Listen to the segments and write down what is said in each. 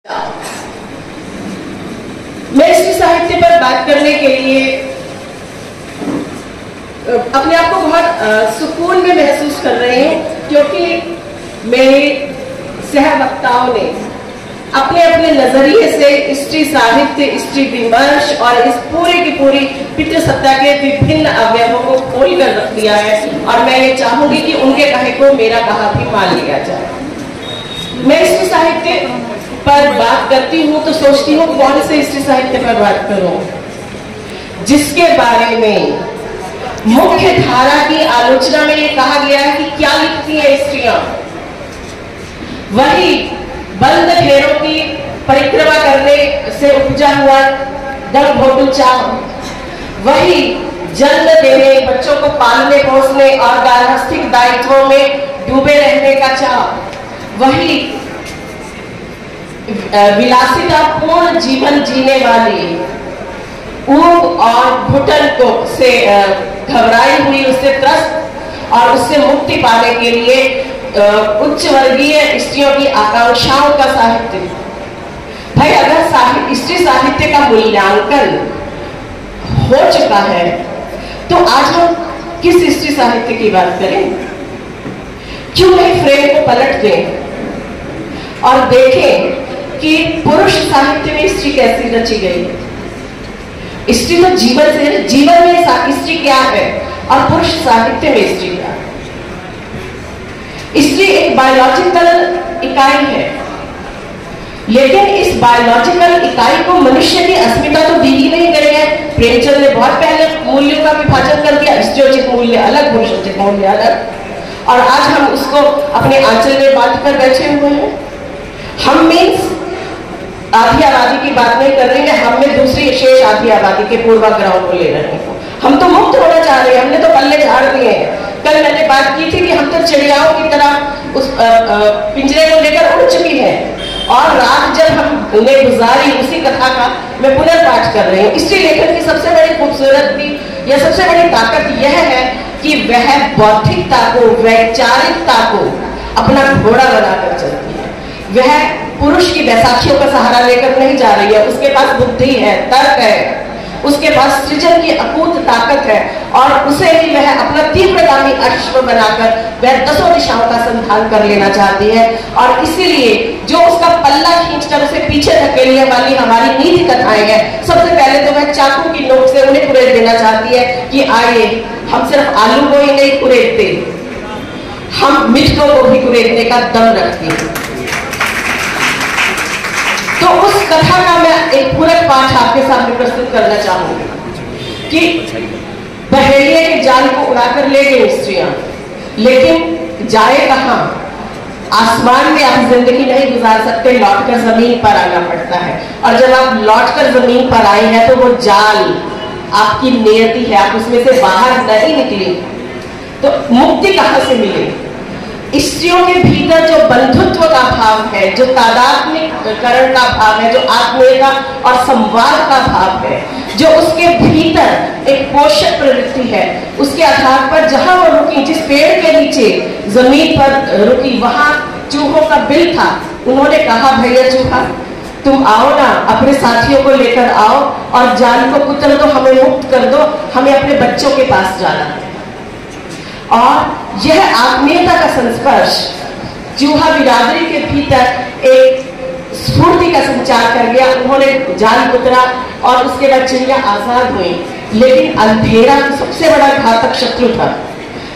मैं स्त्री साहित्य पर बात करने के लिए अपने आप को बहुत सुकून में महसूस कर रही हूँ, क्योंकि मेरे सहवक्ताओं ने अपने अपने नजरिए से स्त्री साहित्य, स्त्री विमर्श और इस पूरे की पूरी पितृसत्ता के विभिन्न अवयवों को खोल कर रख दिया है। और मैं ये चाहूंगी कि उनके कहे को मेरा कहा भी मान लिया जाए। मैं स्त्री साहित्य पर बात करती हूँ तो सोचती हूँ कौन से स्त्री साहित्य पर बात करूं जिसके बारे में मुख्य धारा की आलोचना में ये कहा गया है कि क्या लिखती है स्त्रियां, वही बंद घेरों की परिक्रमा करने से उपजा हुआ दंभ चाह, वही जन्म देने, बच्चों को पालने पोसने और गार्हस्थ्यिक दायित्वों में डूबे रहने का चाह, वही विलासितापूर्ण जीवन जीने वाली ऊब और घुटन को से घबराई हुई, उससे त्रस्त और उससे मुक्ति पाने के लिए उच्च वर्गीय स्त्रियों की आकांक्षाओं का साहित्य। भाई अगर स्त्री साहित्य का मूल्यांकन हो चुका है तो आज हम किस स्त्री साहित्य की बात करें? क्यों नहीं फ्रेम को पलट दें और देखें कि पुरुष साहित्य में स्त्री कैसी रची गई है। स्त्री तो जीवन से, जीवन में स्त्री क्या है और पुरुष साहित्य में स्त्री क्या है। स्त्री एक बायोलॉजिकल इकाई है, लेकिन इस बायोलॉजिकल इकाई को मनुष्य की अस्मिता तो दी ही नहीं गई है। प्रेमचंद ने बहुत पहले मूल्यों का विभाजन कर दिया, स्त्रियोचित मूल्य अलग, पुरुषोचित मूल्य अलग, और आज हम उसको अपने आंचल में बांध कर बैठे हुए हैं। हम मीन्स आधी आबादी की बात नहीं कर रहे हैं, हम में दूसरी शेष आधी आबादी के पूर्वाग्रहों को ले रहे हैं। हम तो मुक्त होना चाह रहे हैं, हमने तो पल्ले झाड़ दिए हैं। कल मैंने बात की थी कि हम तो चिड़ियाओं की तरह उस पिंजरे को लेकर उड़ चुकी हैं, और रात जब हम उन्हें गुजारी उसी कथा का मैं पुनर्पाठ कर रही हूँ। स्त्री लेखन की सबसे बड़ी खूबसूरती या सबसे बड़ी ताकत यह है कि वह बौद्धिकता को, वैचारिकता को अपना घोड़ा बनाकर चलती है। वह पुरुष की बैसाखियों का सहारा लेकर नहीं जा रही है, उसके पास बुद्धि है, तर्क है, उसके पास सृजन की अकूत ताकत है, और उसे ही वह अपना तीव्रगामी अश्व बनाकर वह दसों दिशाओं का संधान कर लेना चाहती है। और इसीलिए जो उसका पल्ला खींचकर उसे पीछे धकेलने वाली हमारी नीति कथाएं हैं, सबसे पहले तो वह चाकू की नोक से उन्हें कुरेद देना चाहती है कि आइए हम सिर्फ आलू को ही नहीं कुरेदते, हम मिर्चों को भी कुरेदने का दम रखते हैं। तो उस कथा का मैं एक पूरक पाठ आपके सामने प्रस्तुत करना चाहूंगी कि बहेलिए के जाल को उड़ाकर ले गई स्त्रियां, लेकिन जाए कहां? आसमान में आप जिंदगी नहीं गुजार सकते, लौटकर जमीन पर आना पड़ता है। और जब आप लौटकर जमीन पर आई हैं तो वो जाल आपकी नियति है, आप उसमें से बाहर नहीं निकली, तो मुक्ति कहां से मिले? स्त्रियों के भीतर जो बंधुत्व का भाव है, जो तादात्म्यकरण का भाव है, जो आत्मीयता और संवाद का भाव है, जो उसके भीतर एक पोषक प्रवृत्ति है, उसके आधार पर जहां वो रुकी, जिस पेड़ के नीचे जमीन पर रुकी, वहां चूहों का बिल था। उन्होंने कहा, भैया चूहा तुम आओ ना, अपने साथियों को लेकर आओ और जाल को कुतर दो, हमें मुक्त कर दो, हमें अपने बच्चों के पास जाना है। और यह आत्मीयता का संस्पर्श चूहा बिरादरी के भीतर एक स्फूर्ति का संचार कर गया। उन्होंने जाल कुतरा और उसके बाद चिड़िया आजाद हुई, लेकिन अंधेरा सबसे बड़ा घातक शत्रु था।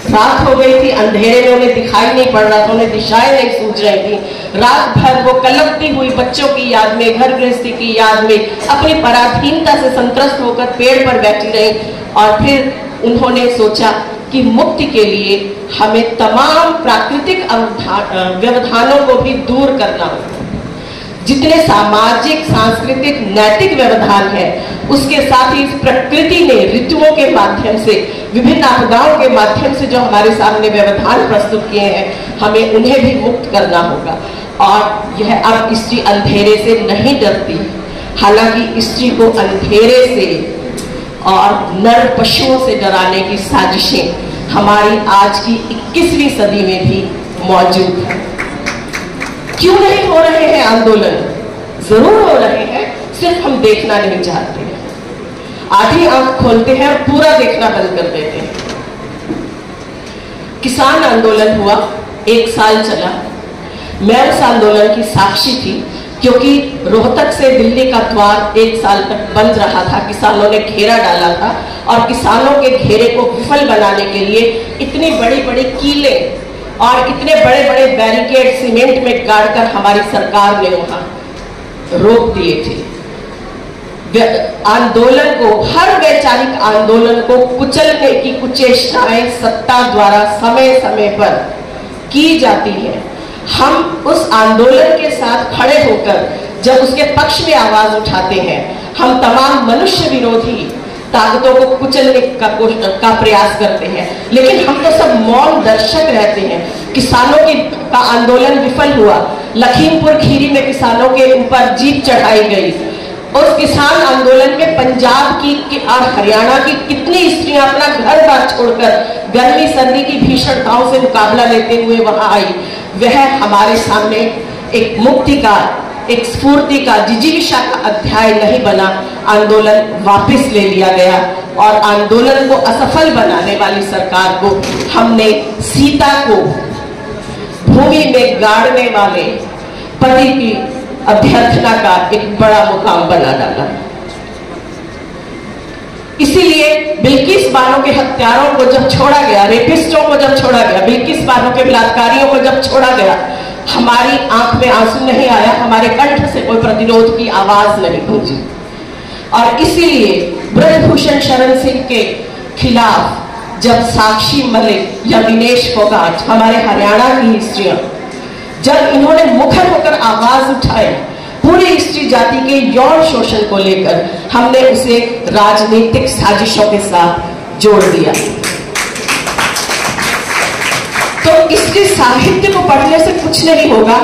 रात हो गई थी, अंधेरे में उन्हें दिखाई नहीं पड़ रहा था, उन्हें दिशाएं नहीं सूझ रही थी। रात भर वो कलपती हुई बच्चों की याद में, घर गृहस्थी की याद में, अपनी पराधीनता से संत्रस्त होकर पेड़ पर बैठी रही। और फिर उन्होंने सोचा कि मुक्ति के लिए हमें तमाम प्राकृतिक व्यवधानों को भी दूर करना होगा। जितने सामाजिक, सांस्कृतिक, नैतिक व्यवधान है, उसके साथ ही इस प्रकृति ने ऋतुओं के माध्यम से, विभिन्न आपदाओं के माध्यम से जो हमारे सामने व्यवधान प्रस्तुत किए हैं, हमें उन्हें भी मुक्त करना होगा। और यह अब स्त्री अंधेरे से नहीं डरती, हालांकि स्त्री को अंधेरे से और नर पशुओं से डराने की साजिशें हमारी आज की 21वीं सदी में भी मौजूद है। क्यों नहीं हो रहे हैं आंदोलन? जरूर हो रहे हैं, सिर्फ हम देखना नहीं चाहते हैं। आधी आंख खोलते हैं और पूरा देखना बंद कर देते हैं। किसान आंदोलन हुआ, 1 साल चला। मैं उस आंदोलन की साक्षी थी, क्योंकि रोहतक से दिल्ली का द्वार 1 साल तक बंद रहा था। किसानों ने घेरा डाला था और किसानों के घेरे को विफल बनाने के लिए इतनी बड़ी बड़ी कीले और इतने बड़े बड़े बैरिकेड सीमेंट में गाड़कर हमारी सरकार ने वहां रोक दिए थे। आंदोलन को, हर वैचारिक आंदोलन को कुचलने की कुचेष्टाएं सत्ता द्वारा समय समय पर की जाती है। हम उस आंदोलन के साथ खड़े होकर जब उसके पक्ष में आवाज उठाते हैं, हम तमाम मनुष्य विरोधी ताकतों को कुचलने का प्रयास करते हैं, लेकिन हम तो सब मौन दर्शक रहते हैं। किसानों का आंदोलन विफल हुआ। लखीमपुर खीरी में किसानों के ऊपर जीप चढ़ाई गई। उस किसान आंदोलन में पंजाब की और हरियाणा की कितनी स्त्रियां अपना घर बार छोड़कर गर्मी सर्दी की भीषणताओं से मुकाबला लेते हुए वहां आई। वह हमारे सामने एक मुक्ति का, एक स्फूर्ति का, जिजीविषा का अध्याय नहीं बना। आंदोलन वापस ले लिया गया और आंदोलन को असफल बनाने वाली सरकार को हमने सीता को भूमि में गाड़ने वाले पति की अभ्यर्थना का एक बड़ा मुकाम बना डाला। इसीलिए बिल्किस बानो के हत्यारों को जब छोड़ा गया, रेपिस्टों को जब छोड़ा गया, बिल्किस बानो के बलात्कारियों को जब छोड़ा गया, हमारी आंख में आंसू नहीं आया, हमारे कंठ से कोई प्रतिरोध की आवाज नहीं गूंजी। और इसीलिए ब्रजभूषण शरण सिंह के खिलाफ जब साक्षी मलिक या दिनेश फोगाट, हमारे हरियाणा की स्त्रियां, जब इन्होंने मुखर होकर आवाज उठाई पूरी स्त्री जाति के यौन शोषण को लेकर, हमने उसे राजनीतिक साजिशों के साथ जोड़ दिया। तो स्त्री साहित्य को पढ़ने से कुछ नहीं होगा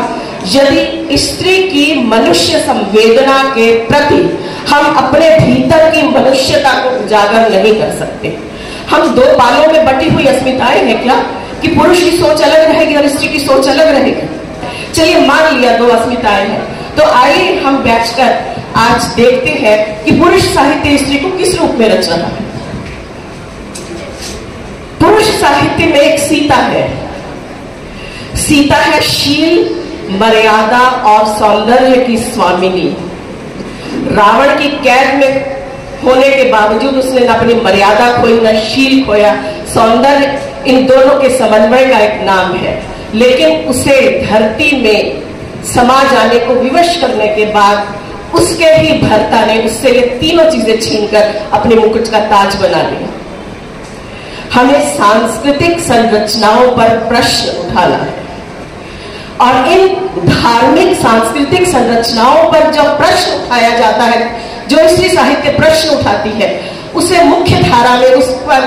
यदि स्त्री की मनुष्य संवेदना के प्रति हम अपने भीतर की मनुष्यता को उजागर नहीं कर सकते। हम 2 बालों में बटी हुई अस्मिताएं हैं क्या, कि पुरुष की सोच अलग रहेगी और स्त्री की सोच अलग रहेगी? चलिए मान लिया 2 अस्मिताएं हैं, तो आइए हम बैठकर आज देखते हैं कि पुरुष साहित्य स्त्री को किस रूप में रच रहा है। पुरुष साहित्य में एक सीता है। सीता है शील, मर्यादा और सौंदर्य की स्वामिनी। रावण की कैद में होने के बावजूद उसने न अपनी मर्यादा खोई, न शील खोया। सौंदर्य इन दोनों के समन्वय का एक नाम है, लेकिन उसे धरती में समा जाने को विवश करने के बाद उसके ही भर्ता ने उससे ये तीनों चीजें छीनकर अपने मुकुट का ताज बना लिया। हमें सांस्कृतिक संरचनाओं पर प्रश्न उठाना है और इन धार्मिक सांस्कृतिक संरचनाओं पर जब प्रश्न उठाया जाता है, जो स्त्री साहित्य प्रश्न उठाती है, उसे मुख्य धारा में उस पर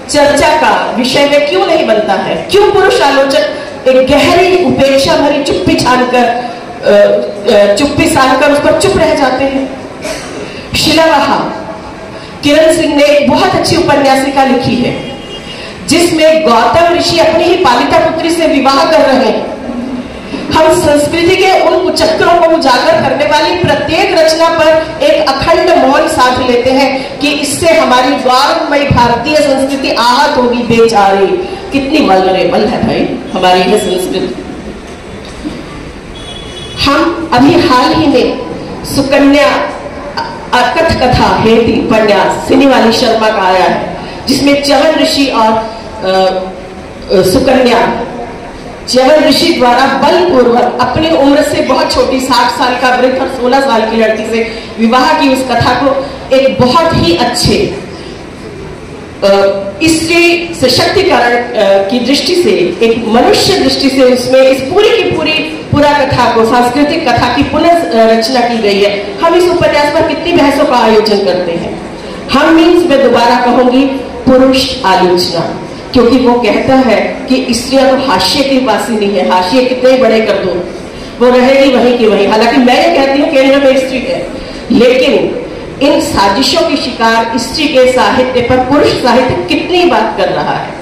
चर्चा का विषय में क्यों नहीं बनता है? क्यों पुरुष आलोचक एक गहरी उपेक्षा भरी चुप्पी सानकर उस पर चुप रह जाते हैं? शिलावाहा किरण सिंह ने एक बहुत अच्छी उपन्यासिका लिखी है, जिसमें गौतम ऋषि अपनी ही पालिता पुत्री से विवाह कर रहे हैं। हम संस्कृति के उन कुचक्रों को उजागर करने वाली प्रत्येक रचना पर एक अखंड मौन साध लेते हैं कि इससे हमारी गौरवमयी भारतीय संस्कृति आहत होगी, बेचारी। कितनी वल्नरेबल है भाई हमारी यह संस्कृति। हम अभी हाल ही में सुकन्या अकथ कथा हेती उपन्यास सिनीवाली शर्मा का आया है, जिसमें च्यवन ऋषि और सुकन्या, च्यवन ऋषि द्वारा बलपूर्वक अपनी उम्र से बहुत छोटी 60 साल का वृद्ध और 16 साल की लड़की से विवाह की उस कथा को एक बहुत ही अच्छे स्त्री सशक्तिकरण की दृष्टि से, एक मनुष्य दृष्टि से उसमें इस पूरी की पूरा कथा को, सांस्कृतिक कथा की पुनर्रचना की गई है। हम इस उपन्यास पर कितनी बहसों का आयोजन करते हैं। हम मीन्स में दोबारा कहूंगी पुरुष आलोचना, क्योंकि वो कहता है कि स्त्रियां तो हाशिए की वासिनी है, हाशिए कितने बड़े कर दो वो रहेगी वहीं की वहीं। हालांकि मैं ये कहती हूँ केंद्र में स्त्री है, लेकिन इन साजिशों की शिकार स्त्री के साहित्य पर पुरुष साहित्य कितनी बात कर रहा है।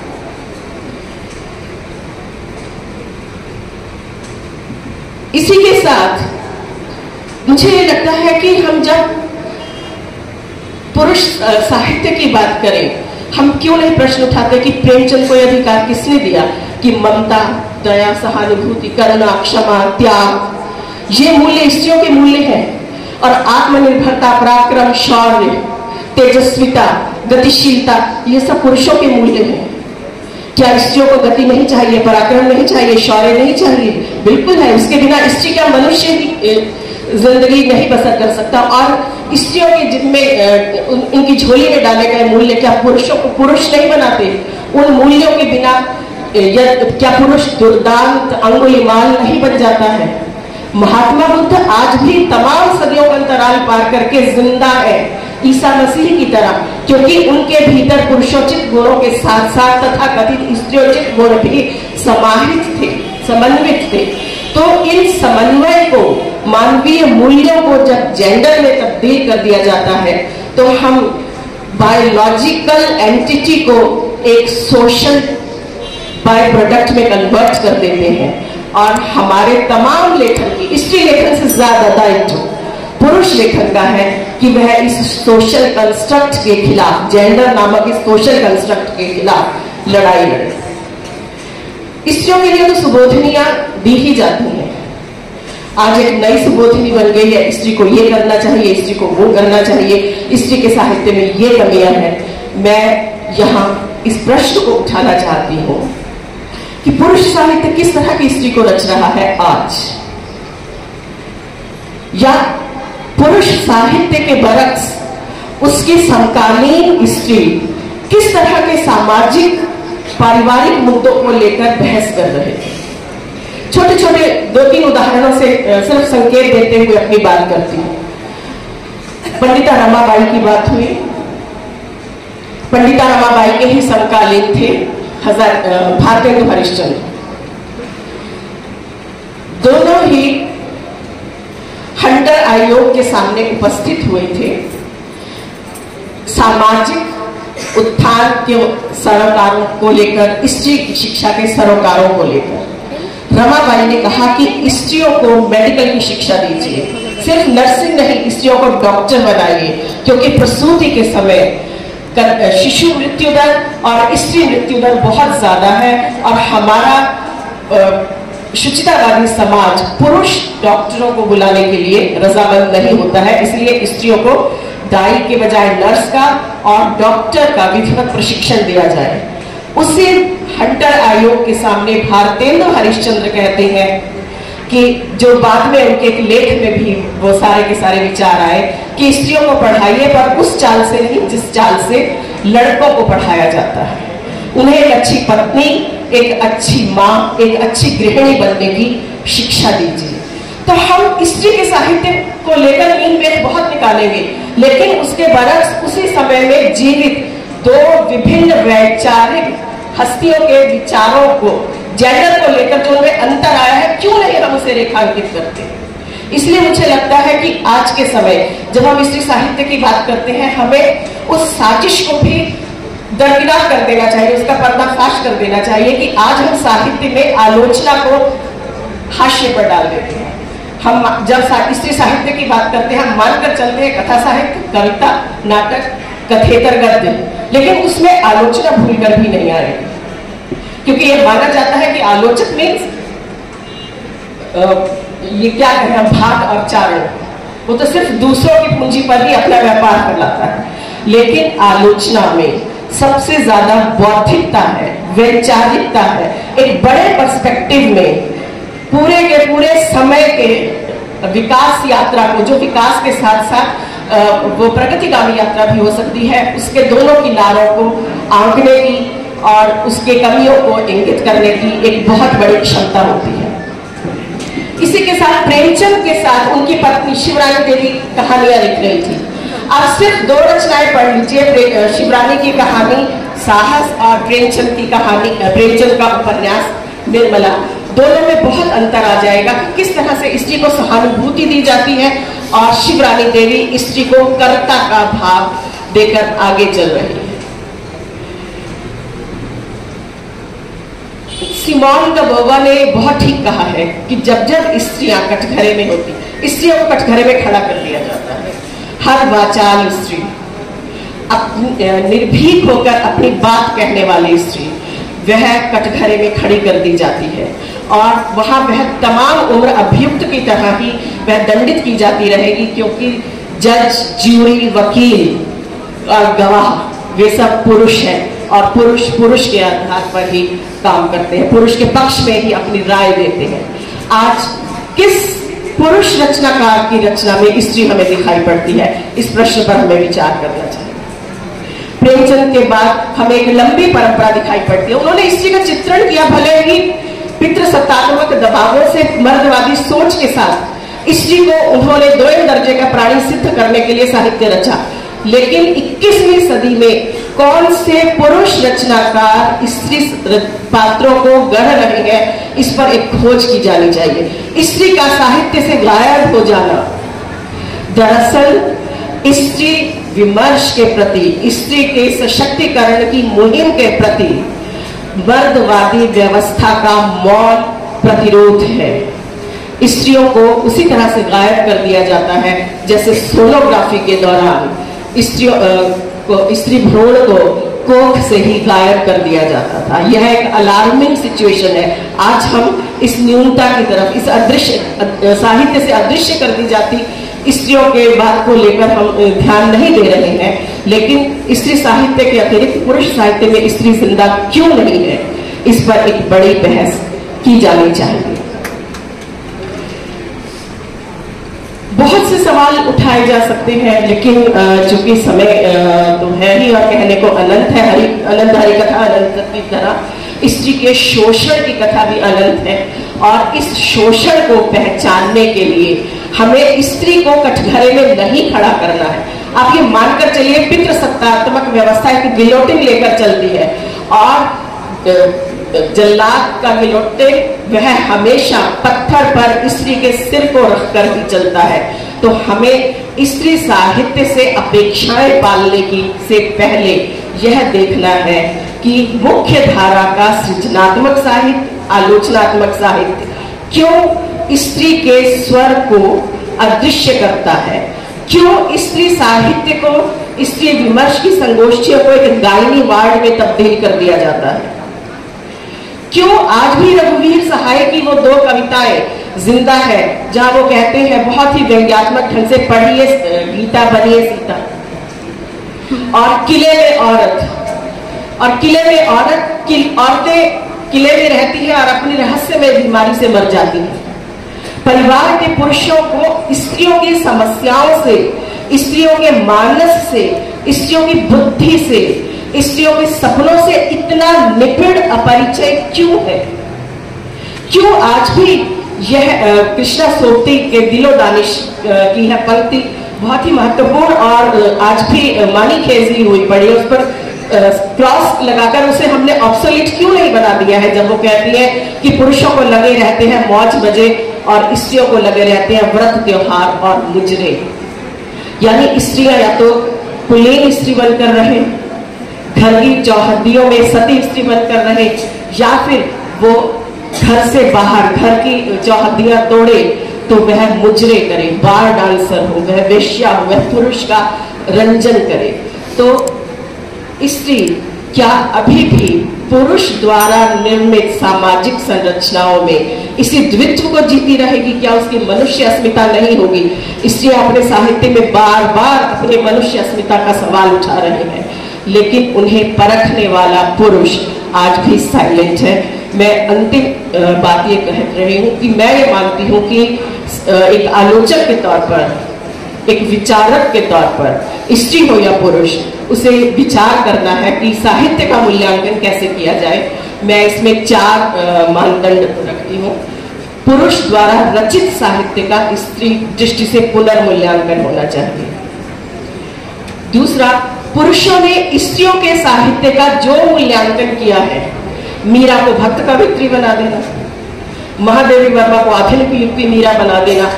इसी के साथ मुझे ये लगता है कि हम जब पुरुष साहित्य की बात करें, हम क्यों नहीं प्रश्न उठाते कि प्रेमचंद को यह अधिकार किसने दिया कि ममता, दया, सहानुभूति, करुणा, क्षमा, त्याग, ये मूल्य स्त्रियों के मूल्य हैं। और आत्मनिर्भरता, पराक्रम, शौर्य, तेजस्विता, गतिशीलता, ये सब पुरुषों के मूल्य हैं। क्या स्त्रियों को गति नहीं चाहिए, पराक्रम नहीं चाहिए, शौर्य नहीं चाहिए? बिल्कुल है। उसके बिना स्त्री का मनुष्य ही जिंदगी नहीं बसर कर सकता। और स्त्रियों के जिनमें उनकी झोली में डाले गए मूल्य क्या पुरुषों को पुरुष नहीं बनाते? उन मूल्यों के बिना क्या पुरुष दुर्दांत, अंगुलीमाल नहीं बन जाता है? महात्मा बुद्ध आज भी तमाम सदियों का अंतराल पार करके जिंदा है, ईसा मसीह की तरह, क्योंकि उनके भीतर पुरुषोचित गुणों के साथ साथ तथा कथित स्त्रियोचित गुण भी समाहित थे, समन्वित थे। तो इन समन्वय को, मानवीय मूल्यों को जब जेंडर में तब्दील कर दिया जाता है, तो हम बायोलॉजिकल एंटिटी को एक सोशल बाय प्रोडक्ट में कन्वर्ट कर देते हैं। और हमारे तमाम लेखन की, स्त्री लेखन से ज्यादा दायित्व पुरुष लेखन का है कि वह इस सोशल कंस्ट्रक्ट के खिलाफ, जेंडर नामक इस सोशल कंस्ट्रक्ट के खिलाफ लड़ाई लड़े। स्त्रियों के लिए तो सुबोधनियां दी ही जाती हैं। आज एक नई सुबोधनी बन गई है, स्त्री को ये करना चाहिए, स्त्री को वो करना चाहिए, स्त्री के साहित्य में ये कमियां हैं। मैं यहाँ इस प्रश्न को उठाना चाहती हूँ कि पुरुष साहित्य किस तरह की स्त्री को रच रहा है आज, या पुरुष साहित्य के बरक्स उसकी समकालीन स्त्री किस तरह के सामाजिक पारिवारिक मुद्दों को लेकर बहस कर रहे थे। छोटे छोटे 2-3 उदाहरणों से सिर्फ संकेत देते हुए अपनी बात करती हूँ। पंडिता रमाबाई की बात हुई। पंडिता रमाबाई के ही समकालीन थे भारतेंदु हरिश्चंद्र। दोनों ही हंटर आयोग के सामने उपस्थित हुए थे, सामाजिक उत्थान के सरोकारों को लेकर, स्त्री शिक्षा के सरोकारों को लेकर। रमाबाई ने कहा कि स्त्रियों को मेडिकल की शिक्षा दीजिए, सिर्फ नर्सिंग नहीं, स्त्रियों को डॉक्टर बनाइए, क्योंकि प्रसूति के समय शिशु मृत्यु दर और स्त्री मृत्यु दर बहुत ज्यादा है। और हमारा शुचितावादी समाज पुरुष डॉक्टरों को बुलाने के लिए रजामंद नहीं होता है, इसलिए स्त्रियों को दाई के बजाय नर्स का और डॉक्टर का विधिवत प्रशिक्षण दिया जाए। उसी हंटर आयोग के सामने भारतेंदु हरिश्चंद्र कहते हैं कि जो बाद में उनके एक लेख में भी वो सारे के सारे विचार आए कि स्त्रियों को पढ़ाइए, पर उस चाल से नहीं जिस चाल से लड़कों को पढ़ाया जाता है। उन्हें एक अच्छी पत्नी, एक अच्छी माँ, एक अच्छी गृहिणी बनने की शिक्षा दीजिए। तो हम स्त्री के साहित्य को लेकर इनमें बहुत निकालेंगे, लेकिन उसके बरक्स उसी समय में जीवित 2 विभिन्न वैचारिक हस्तियों के विचारों को, जेंडर को लेकर जो उनमें अंतर आया है, क्यों नहीं हम उसे रेखांकित करते। इसलिए मुझे लगता है कि आज के समय जब हम स्त्री साहित्य की बात करते हैं, हमें उस साजिश को भी दरकिनार कर देना चाहिए, उसका पर्दाफाश कर देना चाहिए कि आज हम साहित्य में आलोचना को हाशिए पर डाल देते हैं। हम जब स्त्री साहित्य की बात करते हैं, हम मानकर चलते हैं कथा साहित्य, कविता, नाटक, कथेतर गद्य, लेकिन उसमें आलोचना भूलकर भी नहीं आएगी, क्योंकि ये माना जाता है कि आलोचक मीन्स ये क्या कहें हम, भाग और चारण, वो तो सिर्फ दूसरों की पूंजी पर ही अपना व्यापार कर लाता है। लेकिन आलोचना में सबसे ज्यादा बौद्धिकता है, वैचारिकता है, एक बड़े पर्सपेक्टिव में पूरे के पूरे समय के विकास यात्रा को, जो विकास के साथ साथ वो प्रगतिगामी यात्रा भी हो सकती है, उसके दोनों किनारों को आंकने की और उसके कमियों को इंगित करने की एक बहुत बड़ी क्षमता होती है। इसी के साथ प्रेमचंद के साथ उनकी पत्नी शिवरानी देवी कहानियां लिख रही थी। आप सिर्फ 2 रचनाएं पढ़ लीजिए, शिवरानी की कहानी साहस और प्रेमचंद की कहानी, प्रेमचंद का उपन्यास निर्मला, दोनों में बहुत अंतर आ जाएगा कि किस तरह से स्त्री को सहानुभूति दी जाती है और शिवरानी देवी स्त्री को कर्ता का भाव देकर आगे चल रही है। सिमोन द बोवा ने बहुत ठीक कहा है कि जब जब स्त्रियां कटघरे में होती स्त्रियों को कटघरे में खड़ा कर दिया जाता है। हर वाचाल स्त्री, निर्भीक होकर अपनी बात कहने वाली स्त्री, वह कटघरे में खड़ी कर दी जाती है और वहां वह तमाम उम्र अभियुक्त की तरह ही वह दंडित की जाती रहेगी, क्योंकि जज, ज्यूरी, वकील और गवाह वे सब पुरुष हैं और पुरुष के आधार पर ही काम करते हैं, पुरुष के पक्ष में ही अपनी राय देते हैं। आज किस पुरुष रचनाकार की रचना में स्त्री हमें दिखाई पड़ती है, इस प्रश्न पर हमें विचार करना चाहिए। प्रेमचंद के बाद हमें एक लंबी परंपरा दिखाई पड़ती है। उन्होंने स्त्री का चित्रण किया, भले ही पितृसत्तात्मक दबावों से, मर्दवादी सोच के साथ स्त्री को उन्होंने दोयम दर्जे का प्राणी सिद्ध करने के लिए साहित्य रचा, लेकिन 21वीं सदी में कौन से पुरुष रचनाकार स्त्री पात्रों को गढ़ रहे हैं, इस पर एक खोज की जानी चाहिए। स्त्री का साहित्य से गायब हो जाना दरअसल स्त्री विमर्श के प्रति, स्त्री के सशक्तिकरण की मुहिम के प्रति मर्दवादी व्यवस्था का मौन प्रतिरोध है। स्त्रियों को उसी तरह से गायब कर दिया जाता है जैसे सोनोग्राफी के दौरान स्त्री भ्रूण को कोख से ही गायब कर दिया जाता था। यह एक अलार्मिंग सिचुएशन है। आज हम इस न्यूनता की तरफ, इस अदृश्य साहित्य से अदृश्य कर दी जाती स्त्रियों के बात को लेकर हम ध्यान नहीं दे रहे हैं, लेकिन स्त्री साहित्य के अतिरिक्त पुरुष साहित्य में स्त्री जिंदा क्यों नहीं है, इस पर एक बड़ी बहस की जानी चाहिए। बहुत से सवाल उठाए जा सकते हैं, लेकिन चूंकि समय तो है ही और कहने को अनंत है, अनंत हरि कथा अनंत की तरह स्त्री के शोषण की कथा भी अनंत है, और इस शोषण को पहचानने के लिए हमें स्त्री को कटघरे में नहीं खड़ा करना है। आप ये मानकर चलिए, पितृसत्तात्मक व्यवस्था एक गिलोटिन लेकर चलती है और जल्लाद का गिलोटे वह हमेशा पत्थर पर स्त्री के सिर को रखकर ही चलता है। तो हमें स्त्री साहित्य से अपेक्षाएं पालने की से पहले यह देखना है कि मुख्य धारा का सृजनात्मक साहित्य, आलोचनात्मक साहित्य क्यों स्त्री के स्वर को अदृश्य करता है, क्यों स्त्री साहित्य को, स्त्री विमर्श की संगोष्ठियों को एक गायनी वार्ड में तब्दील कर दिया जाता है, क्यों आज भी रघुवीर सहाय की वो 2 कविताएं जिंदा है जहां वो कहते हैं बहुत ही व्यंग्यात्मक ढंग से, पढ़िए गीता बनिए सीता, और किले में औरत, और किले में औरतें किले में रहती है और अपनी रहस्यमय बीमारी से मर जाती है। परिवार के पुरुषों को स्त्रियों की समस्याओं से, स्त्रियों के मानस से, स्त्रियों की बुद्धि से, स्त्रियों के सपनों से इतना निबिड़ अपरिचय क्यों है? क्यों आज भी यह कृष्णा सोबती के दिलो दानिश की है पंक्ति बहुत ही महत्वपूर्ण और आज भी मानी खेजरी हुई पड़ी, उस पर क्रॉस लगाकर उसे हमने ऑब्सोलीट क्यों नहीं बना दिया है, जब वो कहती है कि पुरुषों को लगे रहते हैं मौज मजे और स्त्रियों को लगे रहते हैं व्रत त्योहार और मुजरे। यानी स्त्रियां या तो कुलीन स्त्री बनकर रहे, घर की चौहद्दियों में सती स्त्री बनकर रहे, या फिर वो घर से बाहर घर की चौहद्दियां तोड़े तो वह मुजरे करे, बार डांसर हो, वह वेश्या हो, वह पुरुष का रंजन करे। तो स्त्री क्या अभी भी पुरुष द्वारा निर्मित सामाजिक संरचनाओं में इसी द्वित्व को जीती रहेगी? क्या उसकी मनुष्य अस्मिता नहीं होगी? स्त्री अपने साहित्य में बार बार अपने मनुष्य अस्मिता का सवाल उठा रहे हैं, लेकिन उन्हें परखने वाला पुरुष आज भी साइलेंट है। मैं अंतिम बात ये कह रही हूँ कि मैं ये मानती हूँ कि एक आलोचक के तौर पर, एक विचारक के तौर पर, स्त्री हो या पुरुष, उसे विचार करना है कि साहित्य का मूल्यांकन कैसे किया जाए। मैं इसमें 4 मानदंड रखती हूँ। पुरुष द्वारा रचित साहित्य का स्त्री दृष्टि से पुनर्मूल्यांकन होना चाहिए। दूसरा, पुरुषों ने स्त्रियों के साहित्य का जो मूल्यांकन किया है, मीरा को भक्त कवित्री बना देना, महादेवी वर्मा को आधुनिक युग की मीरा बना देना,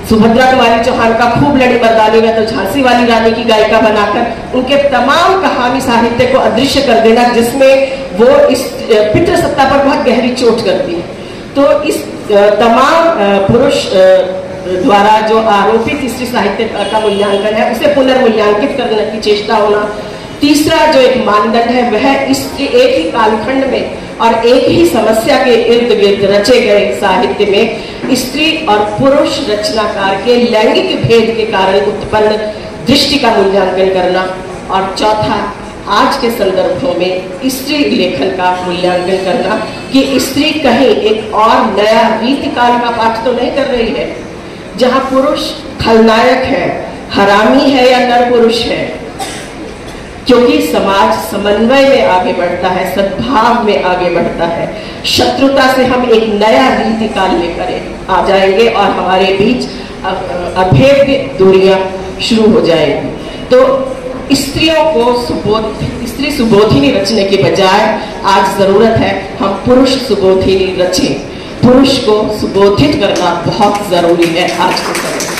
सुभद्रा कुमारी चौहान का खूब लड़ी मर्दानी में तो झांसी वाली रानी की गायिका बनाकर उनके तमाम कहानी साहित्य को अदृश्य कर देना, जिसमें वो इस पितृसत्ता पर बहुत गहरी चोट करती है। तो इस तमाम पुरुष द्वारा जो आरोपित स्त्री साहित्य का मूल्यांकन है उसे पुनर्मूल्यांकित करने की चेष्टा होना। तीसरा जो एक मानदंड है वह स्त्री एक ही कालखंड में और एक ही समस्या के इर्द गिर्द रचे गए साहित्य में स्त्री और पुरुष रचनाकार के लैंगिक भेद के कारण उत्पन्न दृष्टि का मूल्यांकन करना। और चौथा, आज के संदर्भों में स्त्री लेखन का मूल्यांकन करना कि स्त्री कहीं एक और नया रीतिकाल का पाठ तो नहीं कर रही है, जहां पुरुष खलनायक है, हरामी है या नर पुरुष है, क्योंकि समाज समन्वय में आगे बढ़ता है, सद्भाव में आगे बढ़ता है। शत्रुता से हम एक नया रीतिकाल लेकर आ जाएंगे और हमारे बीच अभेद्य दूरियां शुरू हो जाएंगी। तो स्त्रियों को स्त्री सुबोधिनी रचने के बजाय आज जरूरत है हम पुरुष सुबोधिनी रचें। पुरुष को सुबोधित करना बहुत जरूरी है आज के समय में।